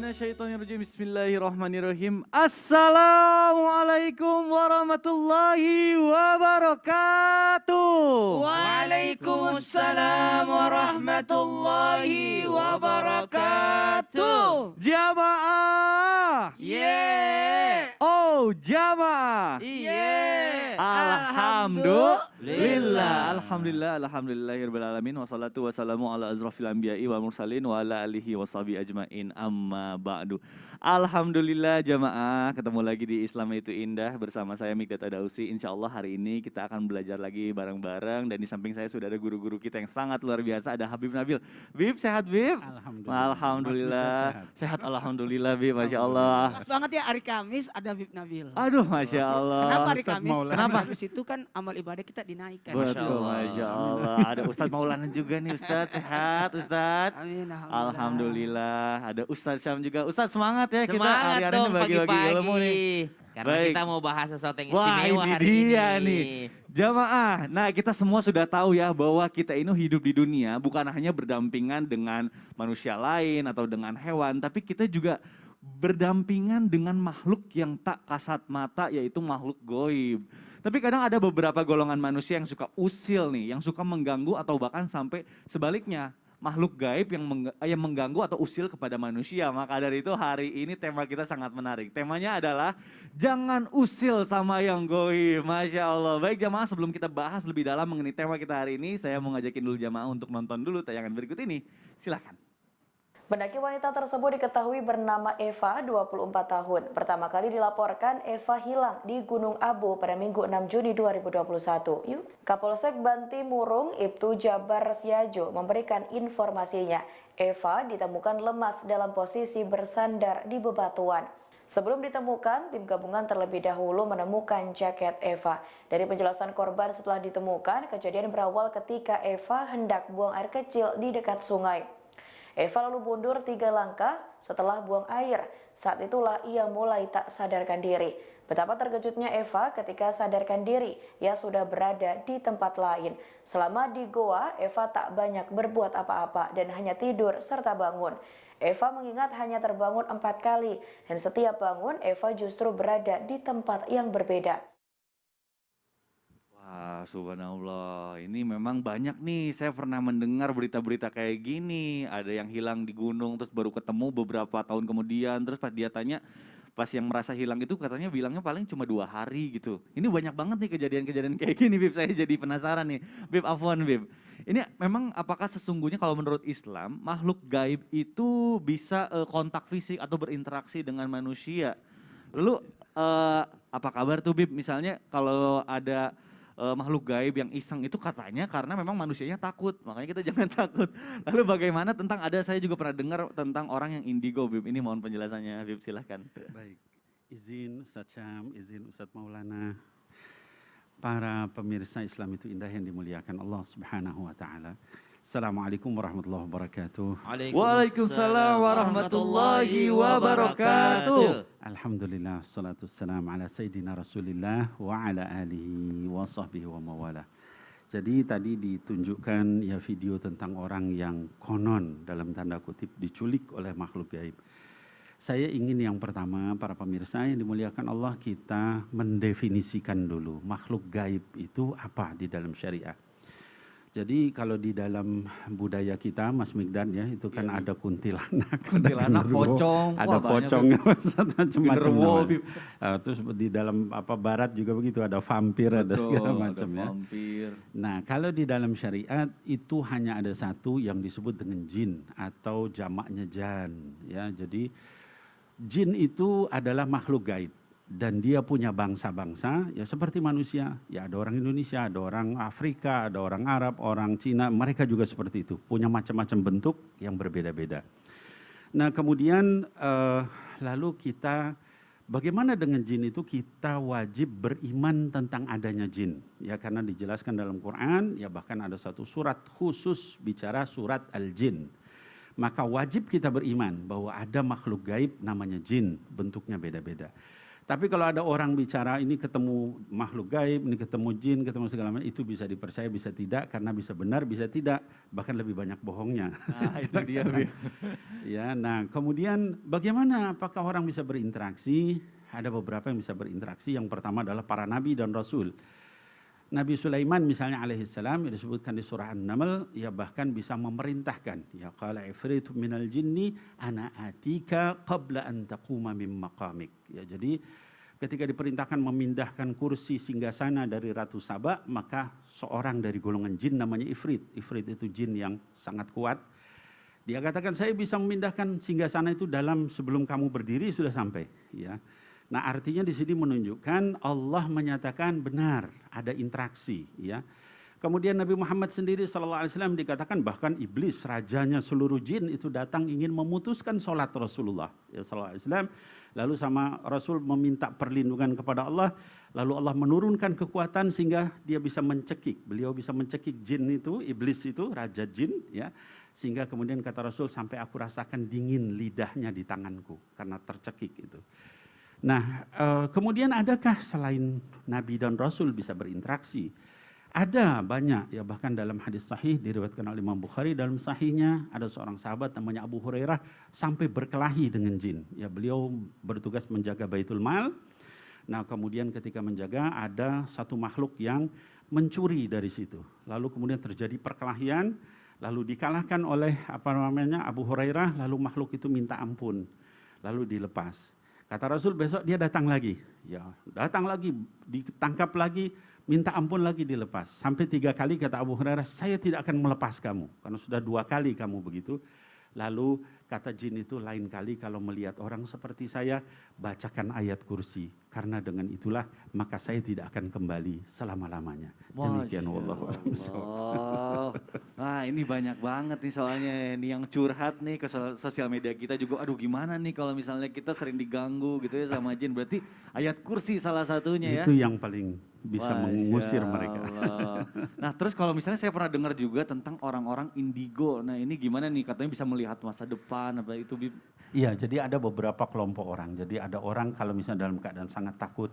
minasyaitonirrajim. Bismillahirrahmanirrahim. Assalamualaikum warahmatullahi wabarakatuh. Waalaikumsalam warahmatullahi wabarakatuh. Jamaah. Yeah. Oh, jamaah. Yeah. Alhamdulillahirabbil alamin wassalatu wassalamu ala azrafil anbiya'i wal mursalin wa ala alihi washabihi ajmain amma ba'du. Alhamdulillah jamaah, ketemu lagi di Islam itu Indah bersama saya Mikdad Adausi. Insyaallah hari ini kita akan belajar lagi bareng-bareng dan di samping saya sudah ada guru-guru kita yang sangat luar biasa, ada Habib Nabil. Bib, sehat Bib? Alhamdulillah. Sehat alhamdulillah Bib, Masya Allah. Pas banget ya hari Kamis ada Habib Nabil. Aduh, Masya Allah. Kenapa hari Kamis? Kenapa? Hari Kamis itu kan amal ibadah kita dinaikkan. Betul, Masya Allah. Ada Ustadz Maulana juga nih Ustadz, sehat Ustadz. Amin, Alhamdulillah. Ada Ustadz Syam juga. Ustadz semangat ya, kita Semangat hari-hari dong ini bagi-bagi pagi-pagi. ilmu nih. Karena Baik. kita mau bahas sesuatu yang Wah, istimewa ini hari dia ini. nih. Jamaah, nah kita semua sudah tahu ya bahwa kita ini hidup di dunia bukan hanya berdampingan dengan manusia lain atau dengan hewan, tapi kita juga berdampingan dengan makhluk yang tak kasat mata, yaitu makhluk goib. Tapi kadang ada beberapa golongan manusia yang suka usil nih, yang suka mengganggu atau bahkan sampai sebaliknya. Makhluk gaib yang mengganggu atau usil kepada manusia. Maka dari itu hari ini tema kita sangat menarik. Temanya adalah jangan usil sama yang goib. Masya Allah. Baik jamaah, sebelum kita bahas lebih dalam mengenai tema kita hari ini, saya mau ngajakin dulu jamaah untuk nonton dulu tayangan berikut ini. Silahkan. Pendaki wanita tersebut diketahui bernama Eva, 24 tahun. Pertama kali dilaporkan Eva hilang di Gunung Abu pada Minggu 6 Juni 2021. Yuk. Kapolsek Banti Murung, Ibtu Jabar Siajo memberikan informasinya. Eva ditemukan lemas dalam posisi bersandar di bebatuan. Sebelum ditemukan, tim gabungan terlebih dahulu menemukan jaket Eva. Dari penjelasan korban setelah ditemukan, kejadian berawal ketika Eva hendak buang air kecil di dekat sungai. Eva lalu mundur 3 langkah setelah buang air. Saat itulah ia mulai tak sadarkan diri. Betapa terkejutnya Eva ketika sadarkan diri, ia sudah berada di tempat lain. Selama di goa, Eva tak banyak berbuat apa-apa dan hanya tidur serta bangun. Eva mengingat hanya terbangun 4 kali dan setiap bangun Eva justru berada di tempat yang berbeda. Wah, subhanallah. Ini memang banyak nih, saya pernah mendengar berita-berita kayak gini. Ada yang hilang di gunung, terus baru ketemu beberapa tahun kemudian. Terus pas dia tanya, pas yang merasa hilang itu katanya bilangnya paling cuma 2 hari gitu. Ini banyak banget nih kejadian-kejadian kayak gini, Bib. Saya jadi penasaran nih. Bib, afwan Bib. Ini memang apakah sesungguhnya kalau menurut Islam, makhluk gaib itu bisa kontak fisik atau berinteraksi dengan manusia? Lalu apa kabar tuh Bib? Misalnya kalau ada makhluk gaib yang iseng itu katanya karena memang manusianya takut, makanya kita jangan takut. Lalu bagaimana tentang saya juga pernah dengar tentang orang yang indigo, Bib. Ini mohon penjelasannya, Bib, silahkan. Baik, izin Ustadz Syam, izin Ustadz Maulana, para pemirsa Islam itu Indah yang dimuliakan Allah Subhanahu wa Ta'ala. Assalamualaikum warahmatullahi wabarakatuh. Waalaikumsalam warahmatullahi wabarakatuh. Alhamdulillah, salatu wassalam ala Sayyidina Rasulillah wa ala alihi wa sahbihi wa mawalah. Jadi tadi ditunjukkan ya video tentang orang yang konon dalam tanda kutip diculik oleh makhluk gaib. Saya ingin yang pertama para pemirsa yang dimuliakan Allah, kita mendefinisikan dulu makhluk gaib itu apa di dalam syariah. Jadi kalau di dalam budaya kita, Mas Mikdad ya, itu kan ada kuntilanak, Kuntilanak, pocong, ada pocong, macam-macam. Terus di dalam barat juga begitu, ada vampir, ada segala macam ya. Vampir. Nah kalau di dalam syariat itu hanya ada satu yang disebut dengan jin atau jamaknya jan. Ya, jadi jin itu adalah makhluk gaib. Dan dia punya bangsa-bangsa ya seperti manusia. Ya ada orang Indonesia, ada orang Afrika, ada orang Arab, orang Cina. Mereka juga seperti itu. Punya macam-macam bentuk yang berbeda-beda. Nah kemudian lalu kita bagaimana dengan jin itu? Kita wajib beriman tentang adanya jin. Ya karena dijelaskan dalam Quran. Ya bahkan ada satu surat khusus bicara surat Al-Jin. Maka wajib kita beriman bahwa ada makhluk gaib namanya jin. Bentuknya beda-beda. Tapi kalau ada orang bicara ini ketemu makhluk gaib, ini ketemu jin, ketemu segala macam, itu bisa dipercaya, bisa tidak, karena bisa benar, bisa tidak, bahkan lebih banyak bohongnya. Nah, itu dia, Bib. Ya, nah kemudian bagaimana apakah orang bisa berinteraksi? Ada beberapa yang bisa berinteraksi. Yang pertama adalah para nabi dan rasul. Nabi Sulaiman misalnya alaihissalam yang disebutkan di surah An-Naml, ya bahkan bisa memerintahkan. Ya qala ifritu minal jinni ana atika qabla an taquma min maqamik. Ya jadi ketika diperintahkan memindahkan kursi singgasana dari Ratu Saba, maka seorang dari golongan jin namanya Ifrit. Ifrit itu jin yang sangat kuat. Dia katakan saya bisa memindahkan singgasana itu dalam sebelum kamu berdiri sudah sampai. Ya. Nah artinya di sini menunjukkan Allah menyatakan benar ada interaksi. Ya. Kemudian Nabi Muhammad sendiri SAW dikatakan bahkan iblis rajanya seluruh jin itu datang ingin memutuskan sholat Rasulullah ya, SAW. Lalu sama Rasul meminta perlindungan kepada Allah. Lalu Allah menurunkan kekuatan sehingga dia bisa mencekik. Beliau bisa mencekik jin itu, iblis itu, raja jin. Ya. Sehingga kemudian kata Rasul sampai aku rasakan dingin lidahnya di tanganku karena tercekik itu. Nah, kemudian adakah selain Nabi dan Rasul bisa berinteraksi? Ada banyak, ya bahkan dalam hadis sahih diriwayatkan oleh Imam Bukhari dalam sahihnya ada seorang sahabat namanya Abu Hurairah sampai berkelahi dengan jin. Ya beliau bertugas menjaga Baitul Mal. Nah, kemudian ketika menjaga ada satu makhluk yang mencuri dari situ. Lalu kemudian terjadi perkelahian, lalu dikalahkan oleh Abu Hurairah, lalu makhluk itu minta ampun, lalu dilepas. Kata Rasul besok dia datang lagi, ya datang lagi, ditangkap lagi, minta ampun lagi dilepas. Sampai 3 kali kata Abu Hurairah, saya tidak akan melepas kamu, karena sudah 2 kali kamu begitu. Lalu kata jin itu lain kali kalau melihat orang seperti saya, bacakan ayat kursi. Karena dengan itulah maka saya tidak akan kembali selama-lamanya. Demikian wallahu a'lam bishawab. Nah ini banyak banget nih soalnya ini yang curhat nih ke sosial media kita juga. Aduh gimana nih kalau misalnya kita sering diganggu gitu ya sama jin. Berarti ayat kursi salah satunya ya. Itu yang paling bisa mengusir mereka. Nah terus kalau misalnya saya pernah dengar juga tentang orang-orang indigo. Nah ini gimana nih katanya bisa melihat masa depan apa itu Bib? Iya jadi ada beberapa kelompok orang. Jadi ada orang kalau misalnya dalam keadaan sangat takut.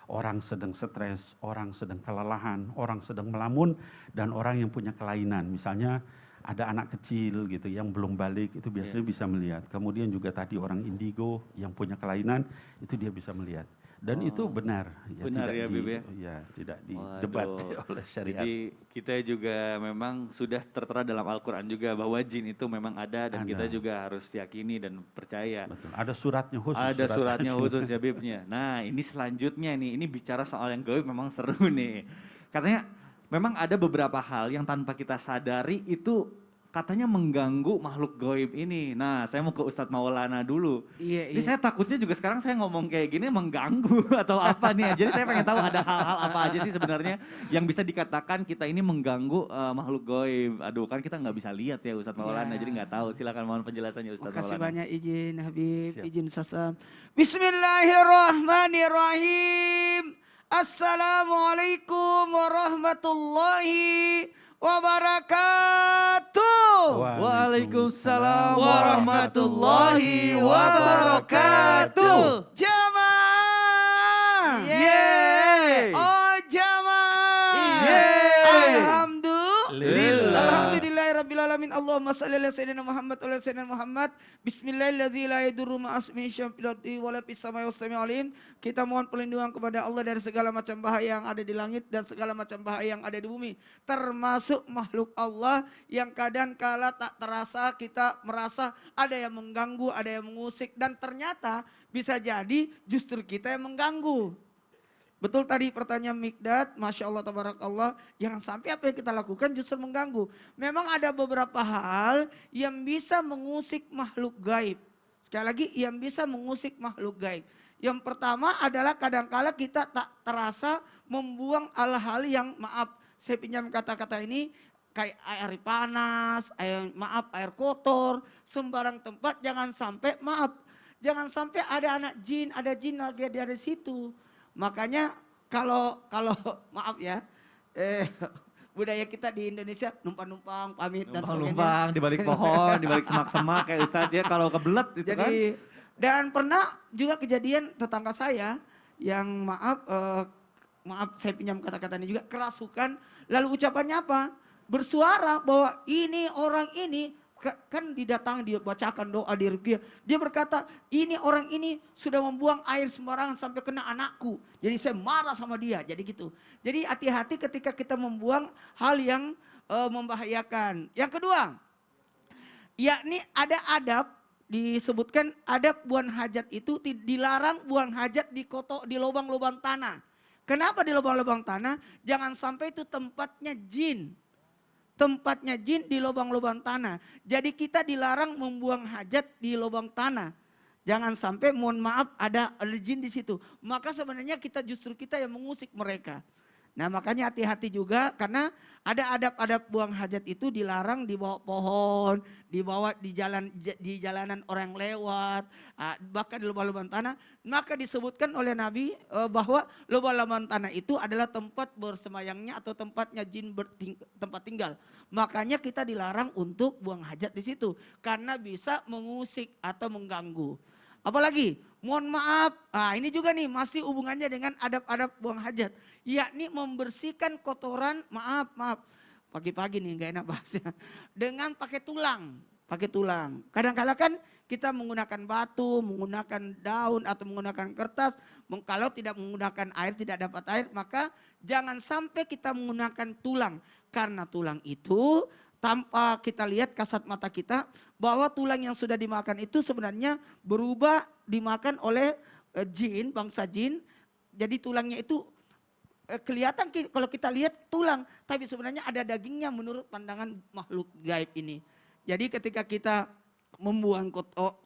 Orang sedang stres, orang sedang kelelahan, orang sedang melamun, dan orang yang punya kelainan. Misalnya ada anak kecil gitu yang belum balik, itu biasanya bisa melihat. Kemudian juga tadi orang indigo yang punya kelainan, itu dia bisa melihat. Dan itu benar. Ya, benar ya Bib ya? Ya, tidak didebat oleh syariat. Jadi kita juga memang sudah tertera dalam Al-Quran juga bahwa jin itu memang ada dan kita juga harus yakini dan percaya. Betul. Ada suratnya khusus. Ada suratnya khusus ya Bibnya. Nah ini selanjutnya nih, ini bicara soal yang gaib memang seru nih. Katanya memang ada beberapa hal yang tanpa kita sadari itu katanya mengganggu makhluk gaib ini. Nah, saya mau ke Ustadz Maulana dulu. Iya, Jadi saya takutnya juga sekarang saya ngomong kayak gini mengganggu atau apa nih. Jadi saya pengen tahu ada hal-hal apa aja sih sebenarnya yang bisa dikatakan kita ini mengganggu makhluk gaib. Aduh kan kita nggak bisa lihat ya Ustadz Maulana, jadi nggak tahu. Silakan mohon penjelasannya Ustadz Maulana. Makasih banyak izin Habib, Siap. izin Sasam. Bismillahirrahmanirrahim. Assalamualaikum warahmatullahi wabarakatuh. Waalaikumsalam warahmatullahi wabarakatuh. Jamaah. Yeay. Oh jamaah. Yeay. Alhamdulillah. Alhamdulillahirabbil alamin. Allahumma shalli ala sayyidina Muhammad wa ala sayyidina Muhammad. Bismillahirrahmanirrahim. La yadurru ma asmihi syai'un fil ardi wa la fis samai was samiul alim. Kita mohon perlindungan kepada Allah dari segala macam bahaya yang ada di langit dan segala macam bahaya yang ada di bumi. Termasuk makhluk Allah yang kadang kala tak terasa kita merasa ada yang mengganggu, ada yang mengusik. Dan ternyata bisa jadi justru kita yang mengganggu. Betul tadi pertanyaan Mikdad, Masya Allah, Tabarakallah. Jangan sampai apa yang kita lakukan justru mengganggu. Memang ada beberapa hal yang bisa mengusik makhluk gaib. Sekali lagi yang bisa mengusik makhluk gaib. Yang pertama adalah kadangkala kita tak terasa membuang hal-hal yang maaf. Saya pinjam kata-kata ini kayak air panas, air kotor, sembarang tempat jangan sampai maaf. Jangan sampai ada anak jin, ada jin lagi ada di situ. Makanya kalau maaf ya, budaya kita di Indonesia numpang-numpang pamit dan sebagainya. Numpang-numpang di balik pohon, di balik semak-semak kayak Ustadz ya kalau kebelet itu kan. Dan pernah juga kejadian tetangga saya yang maaf saya pinjam kata-kata ini juga, kerasukan. Lalu ucapannya apa? Bersuara bahwa ini orang ini, kan didatangi, dibacakan doa di ruqyah. Dia berkata, ini orang ini sudah membuang air sembarangan sampai kena anakku. Jadi saya marah sama dia, jadi gitu. Jadi hati-hati ketika kita membuang hal yang membahayakan. Yang kedua, yakni ada adab, disebutkan adab buang hajat itu dilarang buang hajat di lubang-lubang tanah. Kenapa di lubang-lubang tanah? Jangan sampai itu tempatnya jin. Tempatnya jin di lubang-lubang tanah. Jadi kita dilarang membuang hajat di lubang tanah. Jangan sampai, mohon maaf, ada jin di situ. Maka sebenarnya justru kita yang mengusik mereka. Nah makanya hati-hati juga, karena ada adab-adab buang hajat itu dilarang di bawah pohon, dibawa di jalanan orang lewat, bahkan di lubang-lubang tanah. Maka disebutkan oleh Nabi bahwa lubang-lubang tanah itu adalah tempat bersemayangnya atau tempatnya jin tempat tinggal. Makanya kita dilarang untuk buang hajat di situ karena bisa mengusik atau mengganggu. Apalagi, mohon maaf, ini juga nih masih hubungannya dengan adab-adab buang hajat. Yakni membersihkan kotoran, maaf, pagi-pagi nih gak enak bahasnya. Dengan pakai tulang. Kadang-kala kan kita menggunakan batu, menggunakan daun atau menggunakan kertas. Kalau tidak menggunakan air, tidak dapat air, maka jangan sampai kita menggunakan tulang. Karena tulang itu tanpa kita lihat kasat mata kita bahwa tulang yang sudah dimakan itu sebenarnya berubah dimakan oleh jin, bangsa jin. Jadi tulangnya itu kelihatan kalau kita lihat tulang, tapi sebenarnya ada dagingnya menurut pandangan makhluk gaib ini. Jadi ketika kita membuang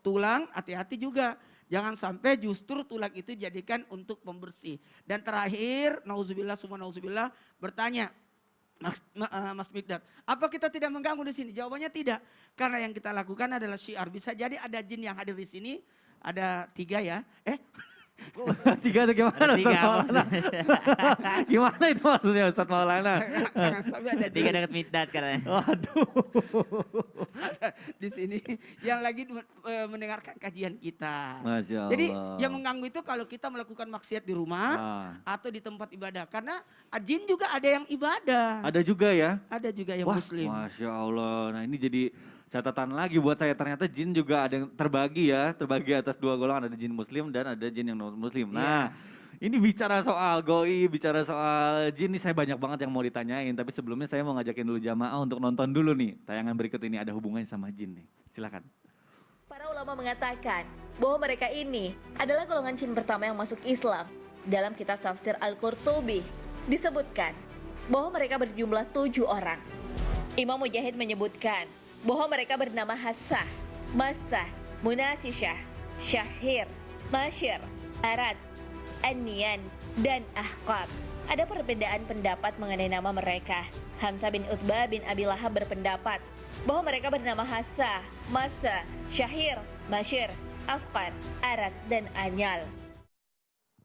tulang, hati-hati juga. Jangan sampai justru tulang itu dijadikan untuk pembersih. Dan terakhir, nauzubillah summa nauzubillah, bertanya, Mas Mikdad, apa kita tidak mengganggu di sini? Jawabannya tidak. Karena yang kita lakukan adalah syiar. Bisa jadi ada jin yang hadir di sini, ada 3 ya. 3 itu gimana? Ada 3 Maulana? Gimana itu maksudnya Ustadz Maulana? Jangan sampai ada 3 dekat Mikdad katanya. Waduh. di sini yang lagi mendengarkan kajian kita. Masya Allah. Jadi yang mengganggu itu kalau kita melakukan maksiat di rumah atau di tempat ibadah. Karena jin juga ada yang ibadah. Ada juga ya? Ada juga yang Wah, muslim. Masya Allah. Nah ini jadi catatan lagi buat saya, ternyata jin juga ada yang terbagi ya. Terbagi atas 2 golongan, ada jin muslim dan ada jin yang non muslim. Nah ini bicara soal goib, bicara soal jin, ini saya banyak banget yang mau ditanyain. Tapi sebelumnya saya mau ngajakin dulu jamaah untuk nonton dulu nih. Tayangan berikut ini ada hubungannya sama jin nih. Silakan. Para ulama mengatakan bahwa mereka ini adalah golongan jin pertama yang masuk Islam. Dalam kitab tafsir Al-Qurtubi disebutkan bahwa mereka berjumlah 7 orang. Imam Mujahid menyebutkan bahwa mereka bernama Hassah, Massah, Munasisyah, Syahir, Masyir, Arad, An-Niyan, dan Ahqab. Ada perbedaan pendapat mengenai nama mereka. Hamzah bin Utbah bin Abi Lahab berpendapat bahwa mereka bernama Hassah, Massah, Syahir, Masyir, Afqar, Arad, dan Anyal.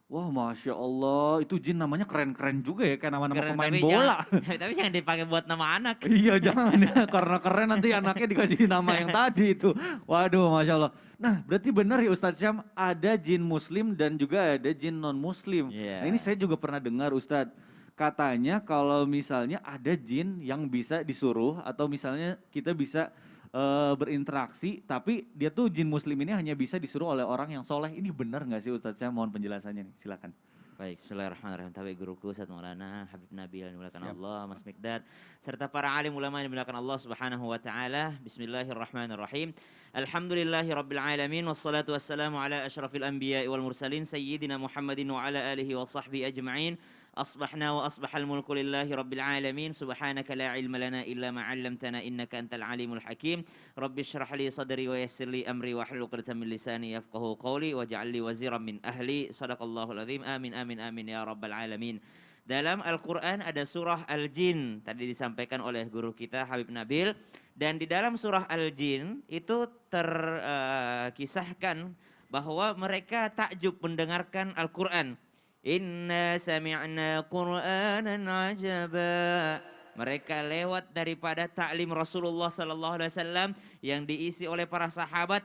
Wah Masya Allah, itu jin namanya keren-keren juga ya, kayak nama-nama Keren, pemain tapi bola. Tapi jangan dipakai buat nama anak. Iya jangan ya, karena keren nanti anaknya dikasih nama yang tadi itu. Waduh Masya Allah. Nah berarti benar ya Ustadz Syam, ada jin muslim dan juga ada jin non muslim. Yeah. Nah ini saya juga pernah dengar Ustadz, katanya kalau misalnya ada jin yang bisa disuruh atau misalnya kita bisa berinteraksi, tapi dia tuh jin muslim ini hanya bisa disuruh oleh orang yang soleh. Ini benar nggak sih Ustadz Syam? Mohon penjelasannya nih, silakan. Baik, bismillahirrahmanirrahim. Tabi guruku Ustaz Maulana, Habib Nabi yang dimuliakan Allah, Mas Mikdad, serta para alim ulama yang dimuliakan Allah Subhanahu wa taala. Bismillahirrahmanirrahim. Alhamdulillahi rabbil alamin, wassalatu wassalamu ala asyrafil anbiya'i wal mursalin sayyidina Muhammadin wa ala alihi wa sahbihi ajma'in. أصبحنا وأصبح الملك لله رب العالمين سبحانك لا علم لنا إلا ما علمتنا إنك أنت العليم الحكيم رب اشرح لي صدري ويسر لي أمري واحلل عقدة من لساني يفقهوا قولي واجعل لي وزيرا من أهلي صدق الله العظيم آمين آمين آمين ya rabbal alamin. Dalam Al-Quran ada surah Al-Jin, tadi disampaikan oleh guru kita Habib Nabil. Dan di dalam surah Al-Jin itu terkisahkan bahwa mereka takjub mendengarkan Al-Quran. Inna sami'na Qur'anan ajaba Mereka lewat daripada taklim Rasulullah sallallahu alaihi wasallam yang diisi oleh para sahabat.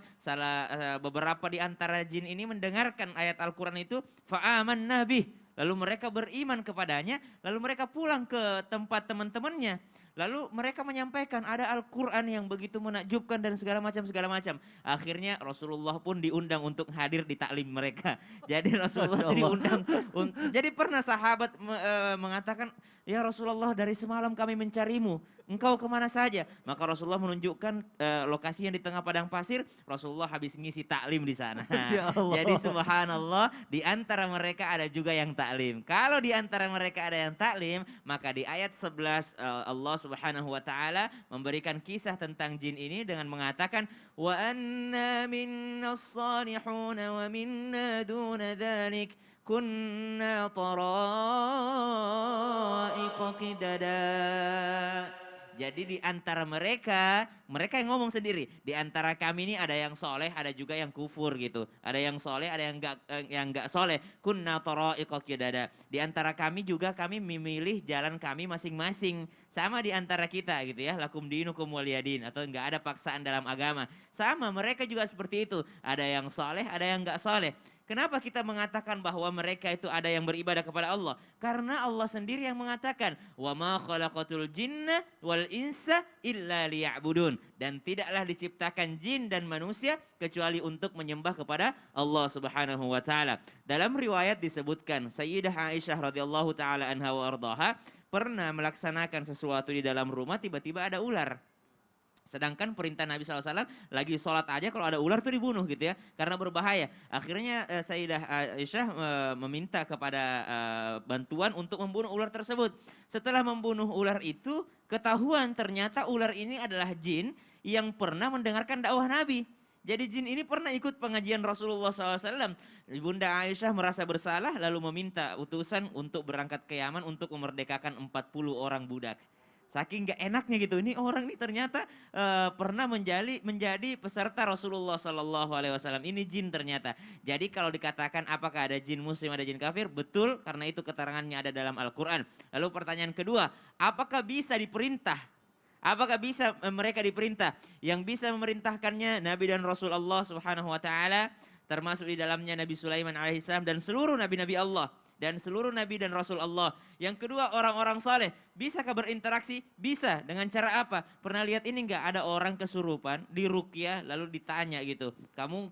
Beberapa di antara jin ini mendengarkan ayat Al-Qur'an itu, fa'aman nabi. Lalu mereka beriman kepadanya, lalu mereka pulang ke tempat teman-temannya. Lalu mereka menyampaikan ada Al-Quran yang begitu menakjubkan dan segala macam. Akhirnya Rasulullah pun diundang untuk hadir di taklim mereka. Jadi Rasulullah diundang. Jadi pernah sahabat mengatakan, ya Rasulullah dari semalam kami mencarimu. Engkau kemana saja? Maka Rasulullah menunjukkan lokasi yang di tengah padang pasir. Rasulullah habis ngisi taklim di sana. Jadi subhanallah di antara mereka ada juga yang taklim. Kalau di antara mereka ada yang taklim, maka di ayat 11 Allah Subhanahu wa taala memberikan kisah tentang jin ini dengan mengatakan wa anna minnas salihun wa minna duna dzalik kunna tara'iqa qidada. Jadi di antara mereka yang ngomong sendiri. Di antara kami ini ada yang soleh, ada juga yang kufur gitu. Ada yang soleh, ada yang enggak soleh. Kunna tara'iqa qidada. Di antara kami juga kami memilih jalan kami masing-masing. Sama di antara kita gitu ya. Lakum dinukum waliyadin. Atau enggak ada paksaan dalam agama. Sama mereka juga seperti itu. Ada yang soleh, ada yang enggak soleh. Kenapa kita mengatakan bahwa mereka itu ada yang beribadah kepada Allah? Karena Allah sendiri yang mengatakan, "Wa ma khalaqatul jinna wal insa illa liya'budun." Dan tidaklah diciptakan jin dan manusia kecuali untuk menyembah kepada Allah Subhanahu wa taala. Dalam riwayat disebutkan Sayyidah Aisyah radhiyallahu taala anha wa ardhaha pernah melaksanakan sesuatu di dalam rumah, tiba-tiba ada ular. Sedangkan perintah Nabi SAW lagi sholat aja kalau ada ular tuh dibunuh gitu ya. Karena berbahaya. Akhirnya Sayyidah Aisyah meminta kepada bantuan untuk membunuh ular tersebut. Setelah membunuh ular itu ketahuan ternyata ular ini adalah jin yang pernah mendengarkan dakwah Nabi. Jadi jin ini pernah ikut pengajian Rasulullah SAW. Bunda Aisyah merasa bersalah lalu meminta utusan untuk berangkat ke Yaman untuk memerdekakan 40 orang budak. Saking gak enaknya gitu, ini orang ini ternyata pernah menjadi peserta Rasulullah Sallallahu Alaihi Wasallam. Ini jin ternyata. Jadi kalau dikatakan apakah ada jin muslim, ada jin kafir, betul karena itu keterangannya ada dalam Al-Quran. Lalu pertanyaan kedua, apakah bisa diperintah? Apakah bisa mereka diperintah? Yang bisa memerintahkannya Nabi dan Rasulullah Subhanahu Wa Taala, termasuk di dalamnya Nabi Sulaiman alaihissalam dan seluruh nabi-nabi Allah. Dan seluruh nabi dan rasul Allah. Yang kedua orang-orang saleh. Bisakah berinteraksi? Bisa. Dengan cara apa? Pernah lihat ini enggak? Ada orang kesurupan di ruqyah lalu ditanya gitu. Kamu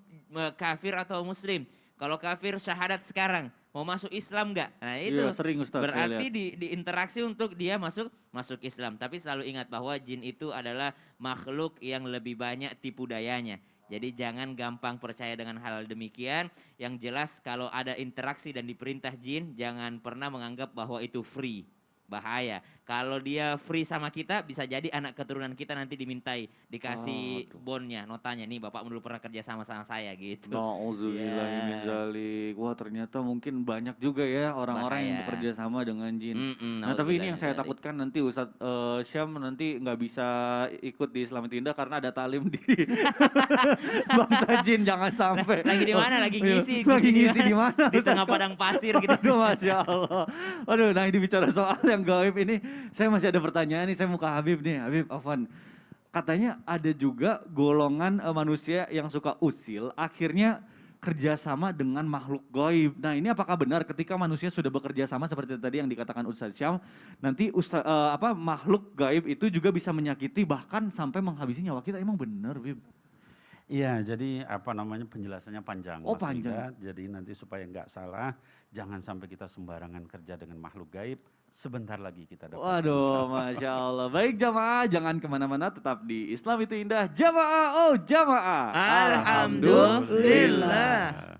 kafir atau muslim? Kalau kafir syahadat sekarang. Mau masuk Islam enggak? Nah itu Iya, sering Ustaz, berarti diinteraksi untuk dia masuk Islam. Tapi selalu ingat bahwa jin itu adalah makhluk yang lebih banyak tipu dayanya. Jadi jangan gampang percaya dengan hal demikian. Yang jelas kalau ada interaksi dan diperintah jin, jangan pernah menganggap bahwa itu free. Bahaya. Kalau dia free sama kita, bisa jadi anak keturunan kita nanti dimintai, dikasih bonnya, notanya. Nih bapak dulu pernah kerja sama saya gitu. Na'udzubillahi min dzalik. Wah ternyata mungkin banyak juga ya orang-orang yang Bahaya. bekerja sama dengan jin. Nah tapi ini Na'udzubillahi yang saya min dzalik. takutkan nanti Ustadz Syam nanti nggak bisa ikut di Islamic Indah karena ada talim di bangsa jin, jangan sampai. Lagi di mana? Lagi ngisi. Lagi ngisi di mana? Di tengah padang pasir gitu. Aduh Masya Allah. Aduh nah ini bicara soal yang gaib ini, saya masih ada pertanyaan nih, saya mau ke Habib nih, Habib Afwan. Katanya ada juga golongan manusia yang suka usil, akhirnya kerjasama dengan makhluk gaib. Nah ini apakah benar ketika manusia sudah bekerja sama seperti tadi yang dikatakan Ustaz Syam, nanti makhluk gaib itu juga bisa menyakiti bahkan sampai menghabisi nyawa kita, emang benar Habib? Iya, jadi penjelasannya panjang. Oh, Mas panjang. Lidat. Jadi nanti supaya nggak salah, jangan sampai kita sembarangan kerja dengan makhluk gaib. Sebentar lagi kita dapat. Waduh, Masya Allah. Baik jamaah, jangan kemana-mana, tetap di Islam itu Indah. Jamaah, oh jamaah. Alhamdulillah.